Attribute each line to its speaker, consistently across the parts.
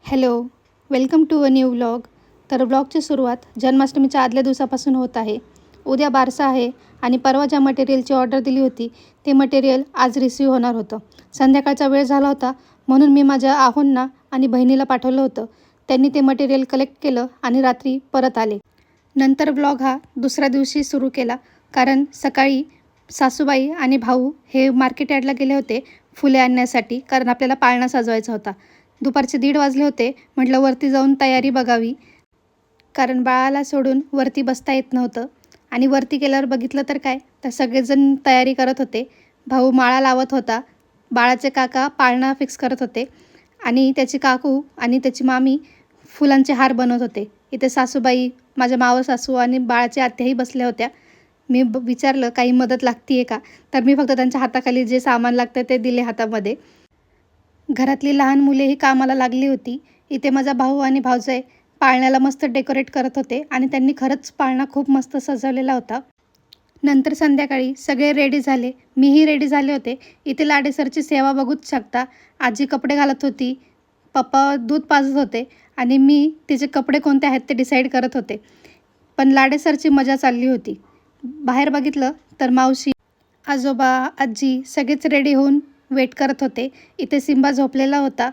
Speaker 1: Hello, welcome to a new vlog. तर व्लॉगची सुरुवात जन्माष्टमीच्या आदल्या दिवसापासून होत आहे. उद्या बारसा आहे आणि परवा ज्या मटेरियलची ऑर्डर दिली होती ते मटेरियल आज रिसीव होणार होतं. संध्याकाळचा वेळ झाला होता म्हणून मी माझ्या आहोंना आणि बहिणीला पाठवलं होतं. त्यांनी ते मटेरियल कलेक्ट केलं आणि रात्री परत आले. नंतर व्लॉग हा दुसऱ्या दिवशी सुरू केला, कारण सकाळी सासूबाई आणि भाऊ हे मार्केट यार्डला गेले होते फुले आणण्यासाठी, कारण आपल्याला पाळणा सजवायचा होता. दुपारचे 1:30 वाजले होते. म्हटलं वरती जाऊन तयारी बघावी, कारण बाळाला सोडून वरती बसता येत नव्हतं. आणि वरती गेल्यावर बघितलं तर काय, तर सगळेजण तयारी करत होते. भाऊ माळा लावत होता, बाळाचे काका पाळणा फिक्स करत होते आणि त्याची काकू आणि त्याची मामी फुलांचे हार बनवत होते. इथे सासूबाई, माझ्या मावस सासू आणि बाळाच्या आत्याही बसल्या होत्या. मी विचारलं काही मदत लागते आहे का, तर मी फक्त त्यांच्या हाताखाली जे सामान लागतं ते दिले हातामध्ये. घरातली लहान मुलेही कामाला लागली होती. इथे माझा भाऊ आणि भावजय पाळण्याला मस्त डेकोरेट करत होते आणि त्यांनी खरंच पाळणा खूप मस्त सजवलेला होता. नंतर संध्याकाळी सगळे रेडी झाले, मीही रेडी झाले होते. इथे लाडेसरची सेवा बघूच शकता. आजी कपडे घालत होती, पप्पा दूध पाजत होते आणि मी तिचे कपडे कोणते आहेत ते डिसाईड करत होते. पण लाडेसरची मजा चालली होती. बाहेर बघितलं तर मावशी, आजोबा, आजी सगळेच रेडी होऊन वेट करत होते. इथे सिम्बा झोपलेला होता.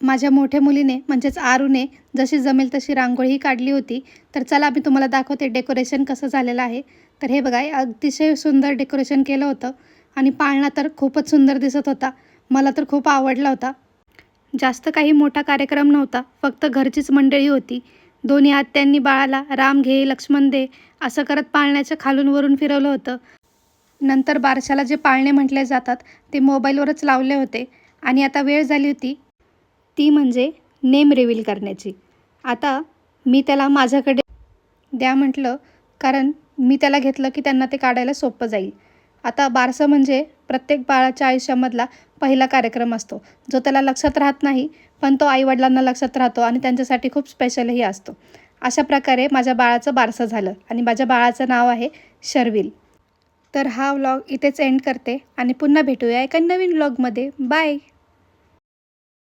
Speaker 1: माझ्या मोठ्या मुलीने म्हणजेच आरूने जशी जमेल तशी रांगोळीही काढली होती. तर चला मी तुम्हाला दाखवते डेकोरेशन कसं झालेलं आहे. तर हे बघा, अतिशय सुंदर डेकोरेशन केलं होतं आणि पाळणा तर खूपच सुंदर दिसत होता. मला तर खूप आवडला होता. जास्त काही मोठा कार्यक्रम नव्हता, फक्त घरचीच मंडळी होती. दोन्ही आत्यांनी बाळाला राम घे लक्ष्मण दे असं करत पाळण्याच्या खालून वरून फिरवलं होतं. नंतर बारशाला जे पाळणे म्हटले जातात ते मोबाईलवरच लावले होते आणि आता वेळ झाली होती ती म्हणजे नेम रिव्हील करण्याची. आता मी त्याला माझ्याकडे द्या म्हटलं, कारण मी त्याला घेतलं की त्यांना ते काढायला सोपं जाईल. आता बारसं म्हणजे प्रत्येक बाळाच्या आयुष्यामधला पहिला कार्यक्रम असतो, जो त्याला लक्षात राहत नाही, पण तो आईवडिलांना लक्षात राहतो आणि त्यांच्यासाठी खूप स्पेशलही असतो. अशा प्रकारे माझ्या बाळाचं बारसं झालं आणि माझ्या बाळाचं नाव आहे शर्विल. तर हा व्लॉग इथेच एंड करते आणि पुन्हा भेटूया एका नवीन व्लॉगमध्ये. बाय.